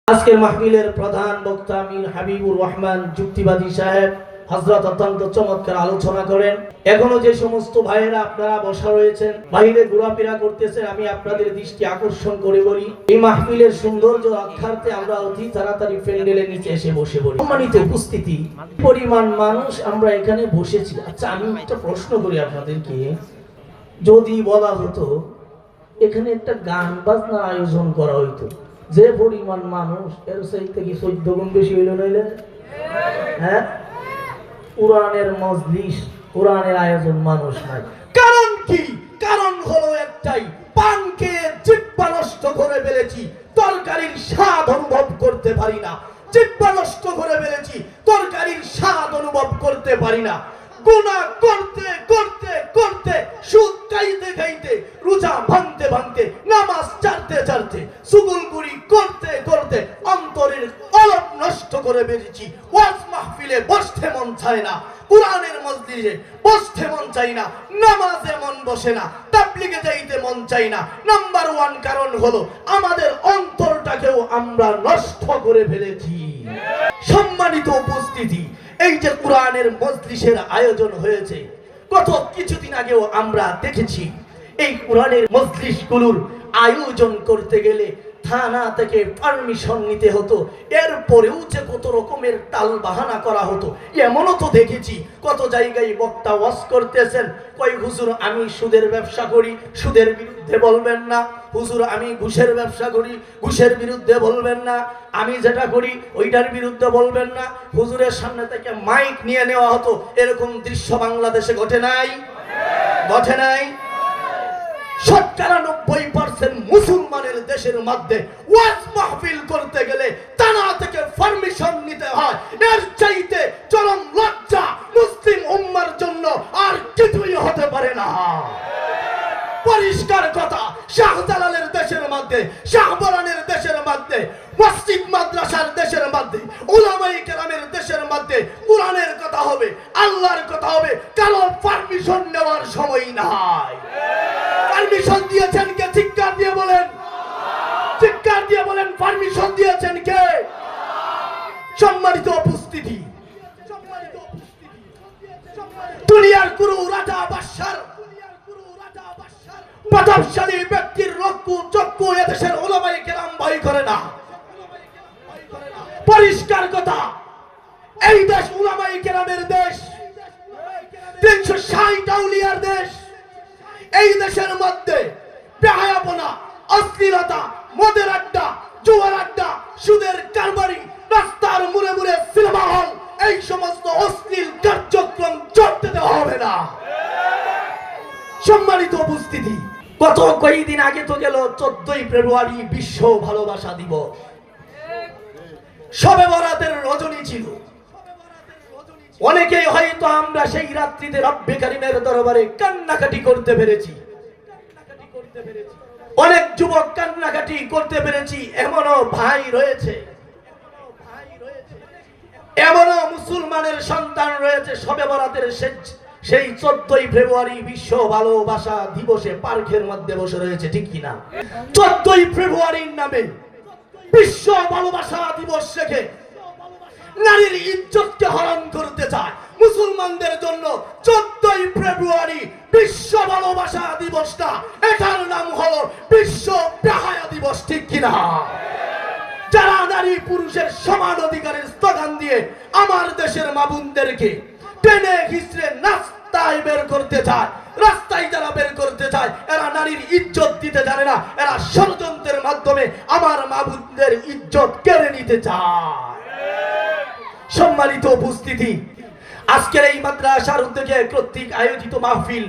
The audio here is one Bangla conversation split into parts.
আজকের মাহফিলের প্রধান বক্তা আমির হাবিবুর রহমান যুক্তিবাদী সাহেব হযরত অত্যন্ত চমৎকার আলোচনা করেন। এখনো যে সমস্ত ভাইয়েরা আপনারা বসা রয়েছেন, বাইরে ঘোরাফেরা করতেছেন, আমি আপনাদের দৃষ্টি আকর্ষণ করে বলি, এই মাহফিলের সৌন্দর্য রক্ষার্থে আমরা অতি তাড়াতাড়ি প্যান্ডেলের নিচে এসে বসে পড়ি। সম্মানিত উপস্থিতি, পরিমাণ মানুষ আমরা এখানে বসেছি। আচ্ছা, আমি একটা প্রশ্ন করি আপনাদেরকে, যদি বলা হতো এখানে একটা গান বাজনার আয়োজন করা হইতো, যে পরিমাণ মানুষ, এর চাইতে কি 14 গুণ বেশি হইল নইলে? হ্যাঁ, কোরআনের মজলিস, কোরআনের আয়োজন মানুষ নাই। কারণ কি? কারণ হলো একটাই, পানকে জিহ্বা নষ্ট করে ফেলেছি, তরকারির স্বাদ অনুভব করতে পারি না। জিহ্বা নষ্ট করে ফেলেছি, তরকারির স্বাদ অনুভব করতে পারি না। গুনাহ করতে করতে করতে, সুদ খাইতে খাইতে, রোজা ভাঙতে ভাঙতে, নামাজ ছাড়তে ছাড়তে, সুগুলগুড়ি করতে করতে অন্তরের কলব নষ্ট করে ফেলেছি। ওয়াজ মাহফিলে বসতে মন চায় না, কোরআনের মজলিসে বসতে মন চাই না, নামাজে মন বসে না, তাবলীগে যাইতে মন চাই না। নাম্বার 1 কারণ হলো আমাদের অন্তরটাকেও আমরা নষ্ট করে ফেলেছি। সম্মানিত উপস্থিতি, এই যে কোরআনের মজলিসের আয়োজন হয়েছে, গত কিছুদিন আগেও আমরা দেখেছি, এই কোরআনের মজলিসগুলোর আয়োজন করতে গেলে থানা থেকে পারমিশন নিতে হতো। এরপরেও যে কত রকমের টাল বাহানা করা হতো। এমনও তো দেখেছি কত জায়গায় বক্তা ওয়াজ করতেছেন, কই হুজুর আমি সুদের ব্যবসা করি, সুদের বিরুদ্ধে বলবেন না। হুজুর আমি ঘুষের ব্যবসা করি, ঘুষের বিরুদ্ধে বলবেন না। আমি যেটা করি ওইটার বিরুদ্ধে বলবেন না। হুজুরের সামনে থেকে মাইক নিয়ে নেওয়া হতো। এরকম দৃশ্য বাংলাদেশে ঘটে নাই? ঘটে নাই? ৯০% মুসলমানের দেশের মধ্যে ওয়াজ মাহফিল করতে গেলে থানা থেকে পারমিশন নিতে হয়। এর চাইতে চরম লজ্জা মুসলিম উম্মার জন্য আর কিছুই হতে পারে না। পরিষ্কার কথা, শাহজালালের দেশের মধ্যে, শাহবরানের দেশের মধ্যে, মসজিদ মাদ্রাসার দেশের মধ্যে, উলামায়ে কেরামের দেশের মধ্যে কোরআনের কথা হবে, আল্লাহর কথা হবে, কারো পারমিশন নেওয়ার সময় নাই। পারমিশন দিয়েছেন কে? চিৎকার দিয়ে বলেন, চিৎকার দিয়ে বলেন, পারমিশন দিয়েছেন কে? সম্মানিত উপস্থিতি, দুনিয়ার গুরু রাজা বাদশার প্রতাপশালী ব্যক্তির রক্তু চক্ষু এদেশের উলামায়ে কেরাম ভয় করে না। পরিষ্কার কথা, এই দেশ উলামায়ে কেরামের দেশ, ৩৬০ আউলিয়ার দেশ। এই দেশের মধ্যে বেহায়াপনা, অশ্লীলতা, মদের আড্ডা, জুয়ার আড্ডা, সুদের কারবারি, রাস্তার মুড়ে মুড়ে সিনেমা হল, এই সমস্ত অশ্লীল কার্যক্রম চলতে দেওয়া হবে না। সম্মানিত উপস্থিতি, গত কয়েকদিন আগে তো গেল 14ই ফেব্রুয়ারি বিশ্ব ভালোবাসা দিবস। শবে বরাতের রজনী ছিল। অনেকেই হয়তো আমরা সেই রাত্রিতে রব্বে কারীমের দরবারে কান্নাকাটি করতে পেরেছি। অনেক যুবক কান্নাকাটি করতে পেরেছি। এমনও ভাই রয়েছে, এমনও মুসলমানের সন্তান রয়েছে, শবে বরাতের সেই 14ই ফেব্রুয়ারি বিশ্ব ভালোবাসা দিবসে পার্কের মধ্যে বসে রয়েছে। ঠিক কিনা? 14ই ফেব্রুয়ারির নামে বিশ্ব ভালোবাসা দিবস রেখে নারীর ইজ্জতকে হরণ করতে চায়। মুসলমানদের জন্য 14ই ফেব্রুয়ারি বিশ্ব ভালোবাসা দিবসটা, এটার নাম হলো বিশ্ব বেহায়া দিবস। ঠিক কিনা? যারা নারী পুরুষের সমান অধিকারের স্লোগান দিয়ে আমার দেশের মা বোনদেরকে টেনে হিচড়ে রাস্তায় বের করতে চায়, রাস্তায় যারা বের করতে চায়, এরা নারীর ইজ্জত দিতে জানে না। এরা ষড়যন্ত্রের মাধ্যমে আমার মা বোনদের ইজ্জত কেড়ে নিতে চায়। সম্মানিত উপস্থিতি, আজকের এই মাদ্রাসার উদ্যোগে কর্তৃক আয়োজিত মাহফিল,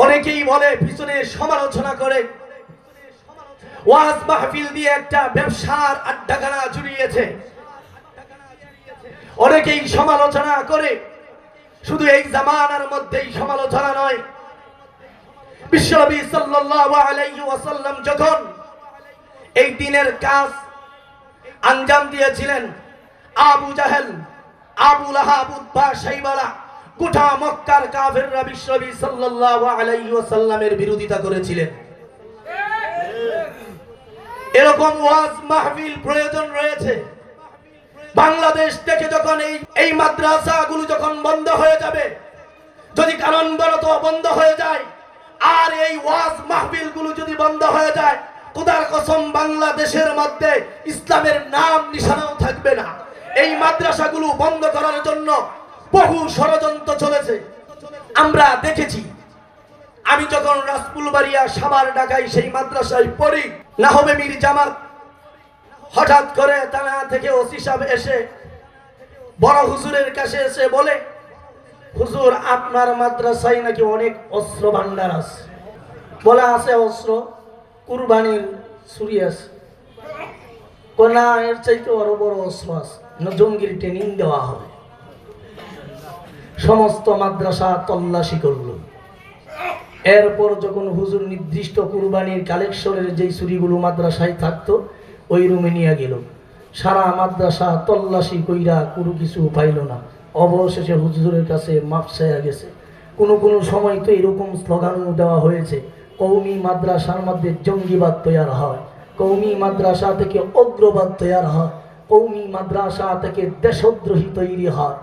অনেকেই বলে পিছনে সমালোচনা করে, ওয়াজ মাহফিল দিয়ে একটা ব্যবসার আড্ডাখানা জুড়িয়েছে। অনেকেই সমালোচনা করে, শুধু এই জামানার মধ্যেই সমালোচনা নয়, বিশ্বনবী সাল্লাল্লাহু আলাইহি ওয়াসাল্লাম যখন এই দিনের কাজ আঞ্জাম দিয়েছিলেন, আবু জাহেল, আবু লাহাব, উতবা, শাইবারা, গোটা মক্কার কাফেররা বিশ্বনবী সাল্লাল্লাহু আলাইহি ওয়াসাল্লামের বিরোধিতা করেছিলেন। এরকম ওয়াজ মাহফিল প্রয়োজন রয়েছে। বাংলাদেশ থেকে যখন এই মাদ্রাসাগুলো যখন বন্ধ হয়ে যাবে, যদি কারণবশত বন্ধ হয়ে যায়, আর এই ওয়াজ মাহফিলগুলো যদি বন্ধ হয়ে যায়, খোদার কসম বাংলাদেশের মধ্যে ইসলামের নাম নিশানাও থাকবে না। এই মাদ্রাসাগুলো বন্ধ করার জন্য বহু ষড়যন্ত্র চলেছে, আমরা দেখেছি। আমি যখন রাসপুলবাড়িয়া সাভার ঢাকায় সেই মাদ্রাসায় পড়ি, নাহবে মীর জামাত হঠাৎ করে থানা থেকে ওসি সাহেব এসে বড় হুজুরের কাছে এসে বলে, হুজুর আপনার মাদ্রাসায় নাকি অনেক অস্ত্র ভান্ডার আছে। বলা আছে অস্ত্র, কুরবানির ছুরি আছে। না, এর চাইতে আরো বড় অস্ত্র আছে, জঙ্গির ট্রেনিং দেওয়া হবে। সমস্ত মাদ্রাসা তল্লাশি করলো। এরপর যখন হুজুর নির্দিষ্ট কুরবানির কালেকশনের যেই ছুরিগুলো মাদ্রাসায় থাকতো ওই রুমে নিয়ে গেল, সারা মাদ্রাসা তল্লাশি কইরা কোনো কিছু পাইল না। অবশেষে হুজুরের কাছে মাপ চাইয়া গেছে। কোনো সময় তো এরকম স্লোগানও দেওয়া হয়েছে, কওমি মাদ্রাসার মধ্যে জঙ্গিবাদ তৈরি হয়, কওমি মাদ্রাসা থেকে অগ্রবাদ তৈরি হয়, কওমি মাদ্রাসা থেকে দেশদ্রোহী তৈরি হয়।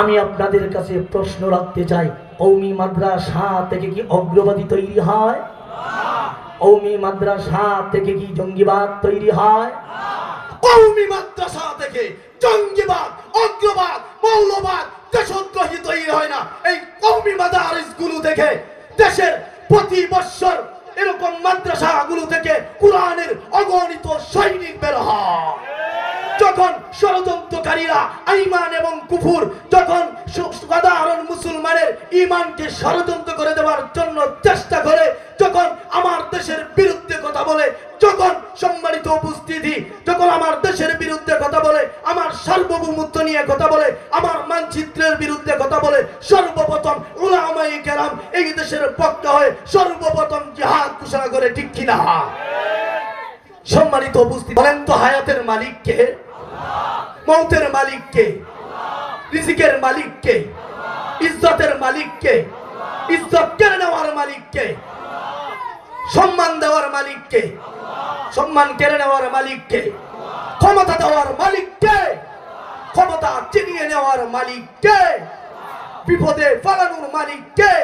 আমি আপনাদের কাছে প্রশ্ন রাখতে চাই, কওমি মাদ্রাসা থেকে কি অগ্রবাদী তৈরি হয়? কওমি মাদ্রাসা থেকে কি জঙ্গিবাদ তৈরি হয়? কওমি মাদ্রাসা থেকে জঙ্গিবাদ, অগ্রবাদ, মৌলবাদ, দেশদ্রোহী তৈরি হয় না। এই কওমি মাদারিসগুলো থেকে দেশের প্রতি বছর এরকম মাদ্রাসাগুলো থেকে কোরআনের অগণিত সৈনিক বের হয়। যখন ষড়যন্ত্রকারীরা ঈমান এবং কুফর, যখন সাধারণ মুসলমানের ঈমানকে ষড়যন্ত্র করে দেওয়ার জন্য চেষ্টা করে, যখন আমার দেশের বিরুদ্ধে কথা বলে, যখন সম্মানিত উপস্থিতি, যখন আমার দেশের বিরুদ্ধে কথা বলে, আমার সার্বভৌমত্ব নিয়ে কথা বলে, আমার মানচিত্রের বিরুদ্ধে কথা বলে, সর্বপ্রথম উলামায়ে কেরাম এই দেশের পক্ষে হয়ে সর্বপ্রথম জিহাদ ঘোষণা করে, ঠিক কিনা? সম্মানিত উপস্থিতি, বলেন তো হায়াতের মালিক কে? মৌতের মালিক কে? রিজিকের মালিক কে? ইজ্জতের মালিক কে? ইজ্জত কেড়ে নেওয়ার মালিক কে? সম্মান দেওয়ার মালিক কে? সম্মান কেড়ে নেওয়ার মালিক কে? ক্ষমতা দেওয়ার মালিক কে? ক্ষমতা ছিনিয়ে নেওয়ার মালিক কে? বিপদে ফেলানোর মালিক কে?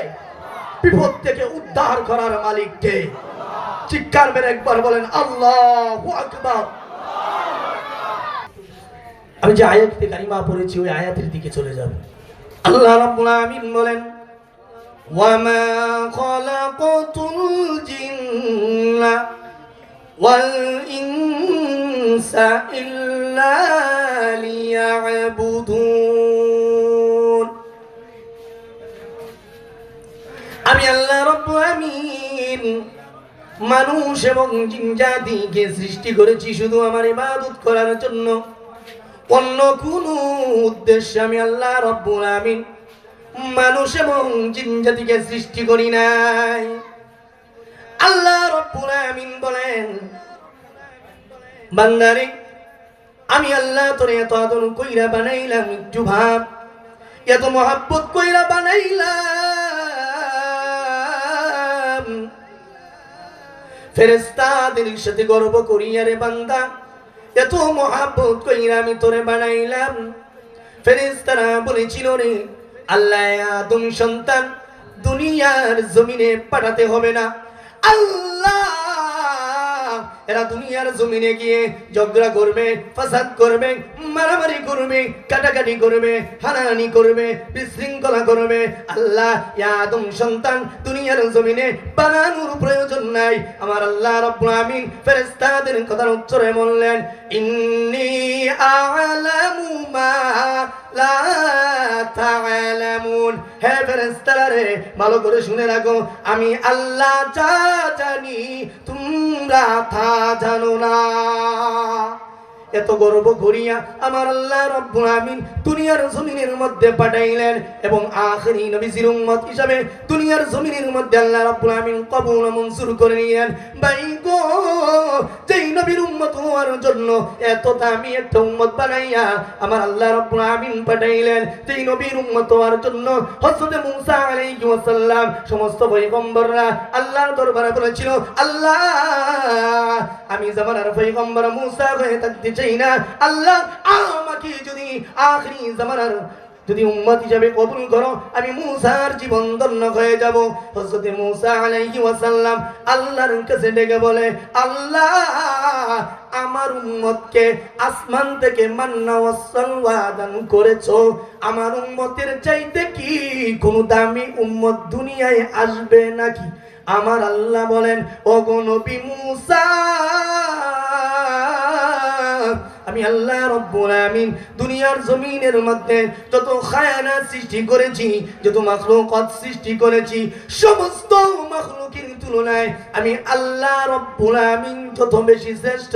বিপদ থেকে উদ্ধার করার মালিক কে? চিৎকার মেরে একবার বলেন আল্লাহু আকবার। আমি যে আয়াতে কারিমা পড়েছি ওই আয়াতের দিকে চলে যাব। আল্লাহ রাব্বুল আমিন বলেন, ওয়ামা খালাকাতুল জিন্না ওয়াল ইনসা ইল্লা লিয়াবুদুন। আমি আল্লাহ রাব্বুল আমিন মানুষ এবং জিন জাতিকে সৃষ্টি করেছি শুধু আমার ইবাদত করার জন্য, অন্য কোন উদ্দেশ্যে আমি আল্লাহ রাব্বুল আমিন মানুষ এবং জিন জাতিকে সৃষ্টি করি নাই। আল্লাহ রাব্বুল আমিন বলেন, বান্দারে আমি আল্লাহ তোরে এত আদর কইরা বানাইলাম, একটু ভাব, এত মহব্বত কইরা বানাইলাম, ফেরেশতাদের সাথে গর্ব করিয়া রে বান্দা এত মহব্বত কইরা আমি তোরে বানাইলাম। ফেরেশতারা বলেছিল রে আল্লাহ আদম সন্তান দুনিয়ার জমিনে পাঠাতে হবে না। আল্লাহ এরা দুনিয়ার জমিনে গিয়ে ঝগড়া করবে, ফাসাদ করবে, মারামারি করবে, কাটাকাটি করবে, হানাহানি করবে, বিশৃঙ্খলা করবে। আল্লাহ আদম সন্তান দুনিয়ার জমিনে বানানোর প্রয়োজন নাই। আমার আল্লাহ রাব্বুল আমিন ফেরেশতাদের কথার উত্তরে বললেন, ইন্নী আ'লামু মা লা তা'লামুন। হে ফেরেশতারা রে, ভালো করে শুনে রাখো, আমি আল্লাহ যা জানি তোমরা তা জানো না। এত গর্ব করিয়া আমার আল্লাহ রাব্বুল আমিন দুনিয়ার জমিনের মধ্যে পাঠাইলেন এবং আখিরি নবীর উম্মত হিসাবে দুনিয়ার জমিনের মধ্যে আল্লাহ রাব্বুল আমিন কবুল মঞ্জুর করে নিলেন। ভাই গো, যেই নবীর উম্মত হওয়ার জন্য এত দামি একটা উম্মত বানাইয়া আমার আল্লাহ রাব্বুল আমিন পাঠাইলেন। যেই নবীর উম্মত হওয়ার জন্য হযরত মূসা আলাইহিস সালাম সমস্ত পয়গম্বররা আল্লাহর দরবারে বলেছিল, আল্লাহ আমি জামানার পয়গম্বর মূসা হয়ে থাকতে চাই না, আল্লাহ আমাকে যদি আখিরি জামানার যদি উম্মত হিসেবে কবুল করো, আমি মূসার জীবন ধন্য হয়ে যাব। হযরত মূসা আলাইহিস সালাম আল্লাহর কাছে ডেকে বলে, আল্লাহ আমার উম্মতকে আসমান থেকে মান্না ওয়া সালওয়া দান করেছো, আমার উম্মতের চাইতে কি কোনো দামি উম্মত দুনিয়ায় আসবে নাকি? আমার আল্লাহ বলেন, ওগো নবী মূসা, আমি আল্লাহ রাব্বুল আমিন দুনিয়ার জমিনের মধ্যে যত খায়ানাত সৃষ্টি করেছি, যত মাখলুকাত সৃষ্টি করেছি, সমস্ত মাখলুকের তুলনায় আমি আল্লাহ রাব্বুল আমিন যত বেশি শ্রেষ্ঠ।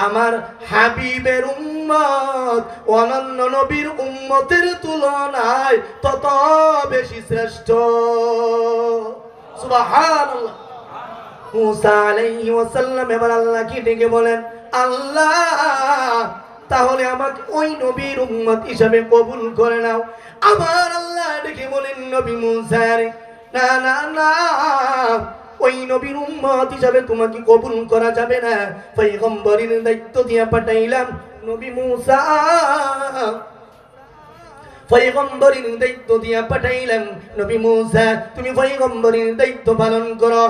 আমার হাবিবের উম্মত অনন্য নবীর উম্মতের তুলনায় তত বেশি শ্রেষ্ঠ। সুবহানাল্লাহ। মূসা আলাইহিস সালাম এবার আল্লাহকে ডেকে বলেন, আল্লাহ তাহলে আমাকে ওই নবীর উম্মত হিসাবে কবুল করে নাও। আমার আল্লাহ ডেকে বলেন, নবী মূসা রে, না না না, ওই নবীর উম্মত হিসাবে তোমাকে কবুল করা যাবে না। পয়গম্বরের দায়িত্ব দিয়ে পাঠাইলাম নবী মূসা, পয়গম্বরের দায়িত্ব দিয়ে পাঠাইলাম নবী মূসা, তুমি পয়গম্বরের দায়িত্ব পালন করো।